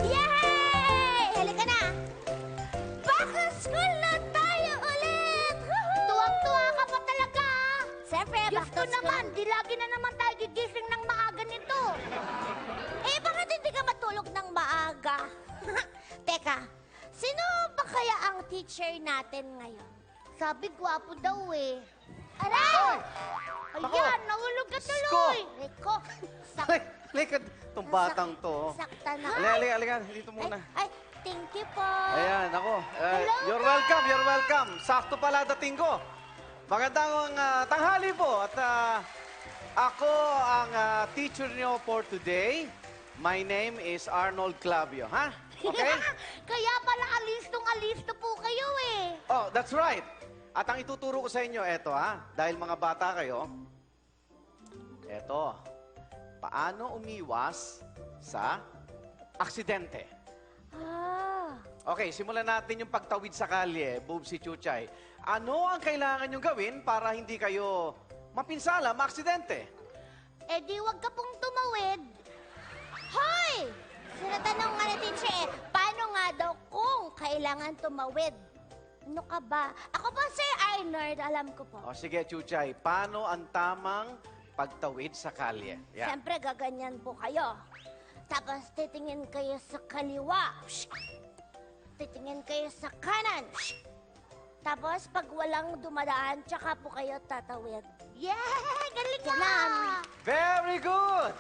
Yay! Halika na! Baka school na tayo ulit! Tuwang-tuwa ka pa talaga! Siyempre, Diyos ko naman, di lagi na naman tayo gigising ng maaga nito. Eh, bakit hindi ka matulog ng maaga? Teka, sino ba kaya ang teacher natin ngayon? Sabi, gwapo daw eh. Aray! Ayan, nahulog ka tuloy! Reko, Halika, itong batang to. sakta na. Halika, dito muna. Ay, thank you po. Ayan, ako. Hello, You're welcome. Sakto pala dating ko. Magandang tanghali po. At ako ang teacher niyo for today. My name is Arnold Clavio, ha? Okay? Kaya pala alistong-alisto po kayo eh. Oh, that's right. At ang ituturo ko sa inyo, eto ha. Dahil mga bata kayo, eto. Paano umiwas sa aksidente? Ah, Okay, simulan natin yung pagtawid sa kalye, Bubsy Chuchay. Ano ang kailangan nyo gawin para hindi kayo mapinsala, maaksidente? eh di wag ka pong tumawid. Hoy! Sinatanong nga ni teacher eh, paano nga daw kung kailangan tumawid? Ano ka ba? Ako po, Sir Arnold, alam ko po. O sige, Chuchay, paano ang tamang pagtawid sa kalye? Yan. Siyempre, gaganyan po kayo. Tapos, titingin kayo sa kaliwa. Titingin kayo sa kanan. Tapos, pag walang dumadaan, tsaka po kayo tatawid. Yeah! Galing ka! Very good!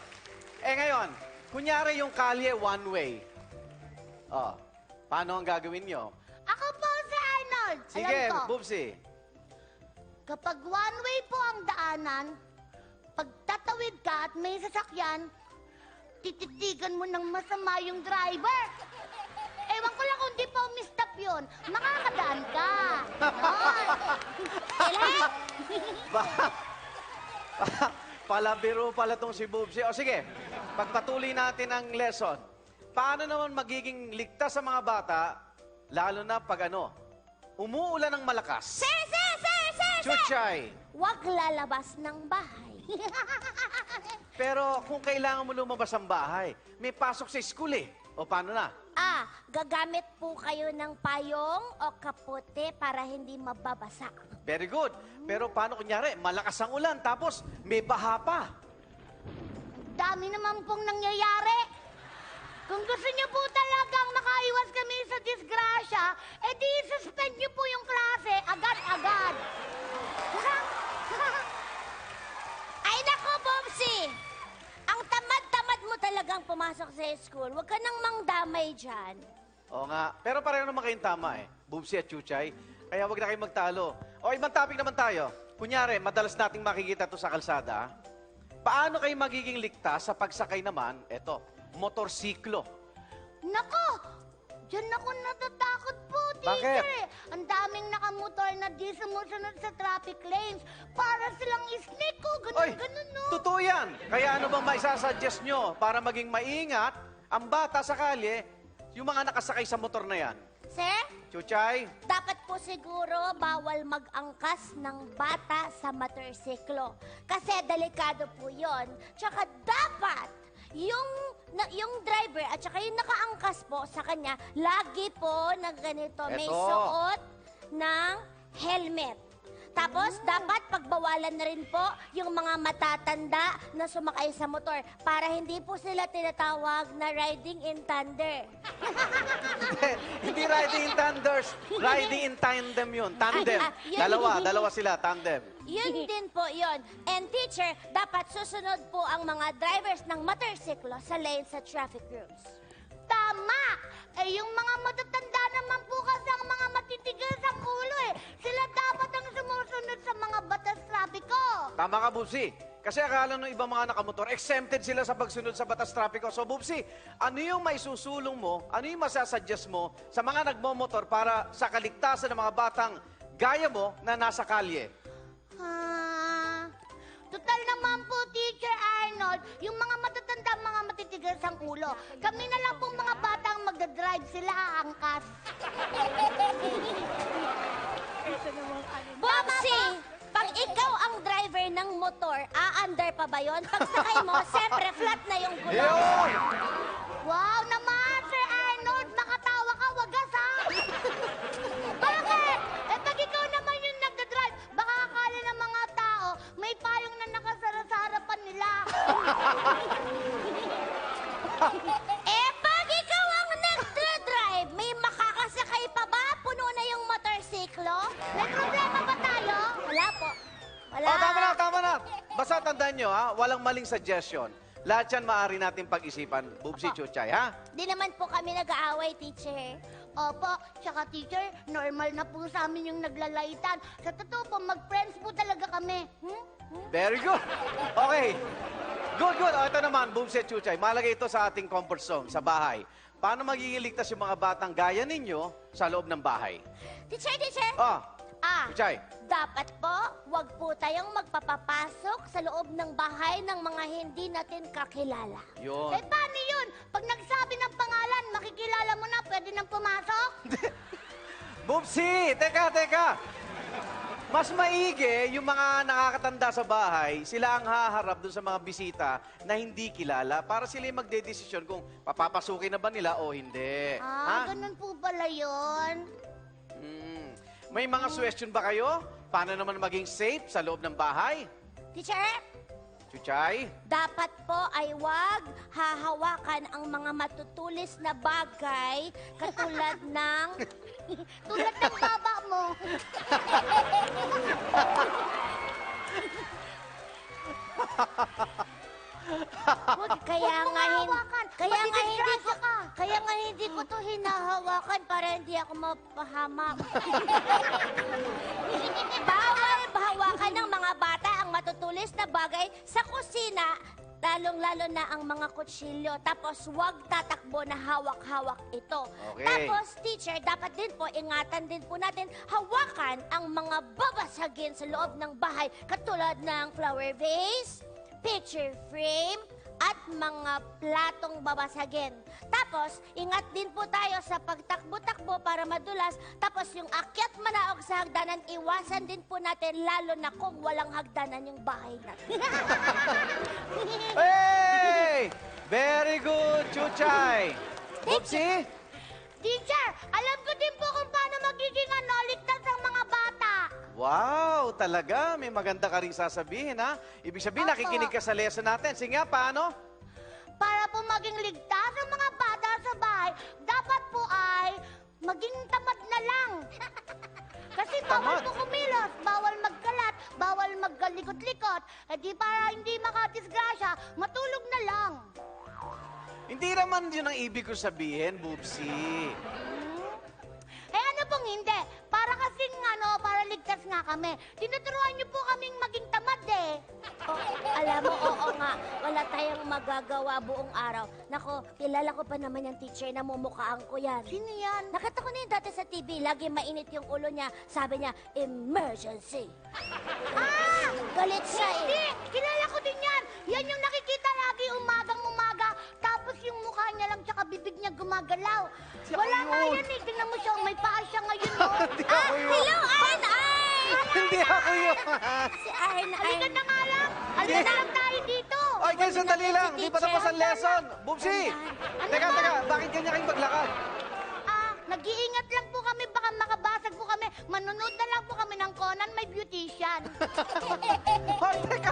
Eh ngayon, kunyari yung kalye one way. Oh, paano ang gagawin nyo? Ako po, Sir Arnold. Sige, Alam ko, Bubsy. kapag one way po ang daanan, pag tatawid ka at may sasakyan, tititigan mo ng masama yung driver. Ewan ko lang kung di pa umistap yun, makakadaan ka. Ganon. Sila? Palabiro pala tong si Bubsy. O sige, pagpatuloy natin ang lesson. Paano naman magiging ligtas sa mga bata, lalo na pag umuulan ng malakas? Sir! Chuchay, Huwag lalabas ng bahay. pero kung kailangan mo lumabas ang bahay, may pasok sa school eh. O paano na? Gagamit po kayo ng payong o kapote para hindi mababasa. Very good. Pero paano kunyari, malakas ang ulan, tapos may baha pa? Dami naman pong nangyayari. Kung gusto niyo po talagang makaiwas kami sa disgrasya, edi suspend niyo po yung klase agad-agad. Ay nako, Bobsy! Ang tamad-tamad mo talagang pumasok sa school. Huwag ka nang mangdamay dyan. Oo nga. Pero pareho naman kayong tama eh. Bubsy at Chuchay. Kaya wag na kayong magtalo. O ibang topic naman tayo. Kunyari, madalas nating makikita to sa kalsada. Paano kayo magiging ligtas sa pagsakay naman, motorsiklo? Nako! Diyan ako natatakot po, Bakit? teacher. Ang daming nakamotor na di sumusunod sa traffic lanes. Para silang snake ko. Ganun, no? Totoo yan. Kaya ano bang maisasuggest nyo para maging maingat ang bata sa kalye, yung mga nakasakay sa motor na yan? Sir, Chuchay? dapat po siguro bawal mag-angkas ng bata sa motorsiklo. Kasi delikado po yon. Tsaka dapat yung driver at saka yung nakaangkas po sa kanya, lagi po na ganito, may Eto. suot ng helmet. Tapos, dapat pagbawalan na rin po yung mga matatanda na sumakay sa motor para hindi po sila tinatawag na riding in thunder. Hindi riding in thunders. Riding in tandem yun. Tandem. Yun. Dalawa sila, tandem. Yun din po yun. And teacher, dapat susunod po ang mga drivers ng motorsiklo sa lane sa traffic rules. Tama! Eh, yung mga matatanda naman po kasi ang mga matitigas ang ulo eh. Sila dapat ang sumusunod sa mga batas trapiko. Tama ka, Bubsy. Kasi akala ng ibang mga nakamotor, exempted sila sa pagsunod sa batas trapiko. So, Bubsy, ano yung maisusulong mo, ano yung masasuggest mo sa mga nagmomotor para sa kaligtasan ng mga batang gaya mo na nasa kalye? Total naman po, Teacher Arnold, yung mga matatanda, mga matitigas ang ulo. Kami na lang pong mga batang magdadrive, sila aangkas. under pa ba yun? Pag sakay mo, siyempre flat na yung gulong. Yun! Wow naman, Sir Arnold! Makatawa ka, wagas ha! Bakit? Eh pag ikaw naman yung nagdadrive, baka akala ng mga tao, may payong na nakasara sa harapan nila. Eh pag ikaw ang nagdadrive, may makakasakay pa ba? Puno na yung motorsiklo? May problema ba tayo? Wala po. Wala. Oh, tama na. Basta tandaan nyo, ha? Walang maling suggestion. Lahat yan maaari natin pag-isipan, Bubsi Chuchay, ha? Di naman po kami nag-aaway, teacher. Opo, tsaka teacher, normal na po sa amin yung naglalaitan. Sa totoo po, mag-friends po talaga kami. Very good. Okay. Good. O, ito naman, Bubsi Chuchay. Malagay ito sa ating comfort zone, sa bahay. Paano magiging ligtas yung mga batang gaya ninyo sa loob ng bahay? Teacher! Oh, Chuchay. Dapat po, wag po tayong magpapapasok sa loob ng bahay ng mga hindi natin kakilala. Yun. Eh, paano yun? Pag nagsabi ng pangalan, makikilala mo na, pwede nang pumasok? Bubsi, teka. Mas maigi yung mga nakakatanda sa bahay, sila ang haharap dun sa mga bisita na hindi kilala para sila yung magdedesisyon kung papapasukin na ba nila o hindi. Ganun po pala yun. May mga suggestion ba kayo? Paano naman maging safe sa loob ng bahay? Teacher? Chuchay? Dapat po ay wag hahawakan ang mga matutulis na bagay katulad ng... tulad ng baba mo. Kaya nga hindi ko to hinahawakan para hindi ako mapahamak. Bawal hawakan ng mga bata ang matutulis na bagay sa kusina, lalong-lalo na ang mga kutsilyo. Tapos huwag tatakbo na hawak-hawak ito. Okay. Tapos, teacher, dapat din po, ingatan din po natin, hawakan ang mga babasagin sa loob ng bahay, katulad ng flower vase, picture frame, at mga platong babasagin. Tapos, ingat din po tayo sa pagtakbo-takbo para madulas. Tapos, yung akyat manaog sa hagdanan, iwasan din po natin, lalo na kung walang hagdanan yung bahay natin. Hey! Very good, Chuchay! Bubsi? Teacher, alam ko din po kung paano magiging ligtas ang mga bata. Wow, talaga. May maganda ka rin sasabihin, ha? Ibig sabihin, Opo. nakikinig ka sa lesson natin. Sige nga, paano? Para po maging ligtas ang mga bata sa bahay, dapat po ay maging tamad na lang. Kasi bawal Tamad? po kumilos, bawal magkalat, bawal magkalikot-likot. Eh di para hindi makatisgrasya, matulog na lang. Hindi naman yun ang ibig ko sabihin, Bubsi. Eh ano pong hindi? Para kasing para ligtas nga kami. Tinuturuan niyo po kaming maging tamad eh. Oh, alam mo, oo nga, wala tayong magagawa buong araw. Nako, kilala ko pa naman yung teacher na mumukhaan ko yan. Sino yan? Nakita ko na yun dati sa TV, lagi mainit yung ulo niya. Sabi niya, emergency. Galit siya eh. Hindi, kilala ko din yan. Yan yung nakikita lagi umagang-umaga. Tapos yung mukha niya lang tsaka bibig niya gumagalaw. Siya Wala yun. nga yan eh. Tingnan mo siya, may paa siya ngayon, no? Hindi ako yun. Hello, Arn! Hindi ako yun. Si Arn. Halika na nga lang. Halika na lang tayo dito. Ay, guys, sandali lang. Di pa tapos ang lesson. Bubsi! Ano Teka, ba? bakit ganyan kayong maglakad? Nag-iingat lang po kami. Baka makabasag po kami. Manonood na lang po kami ng Conan, may beautician. Ay, teka.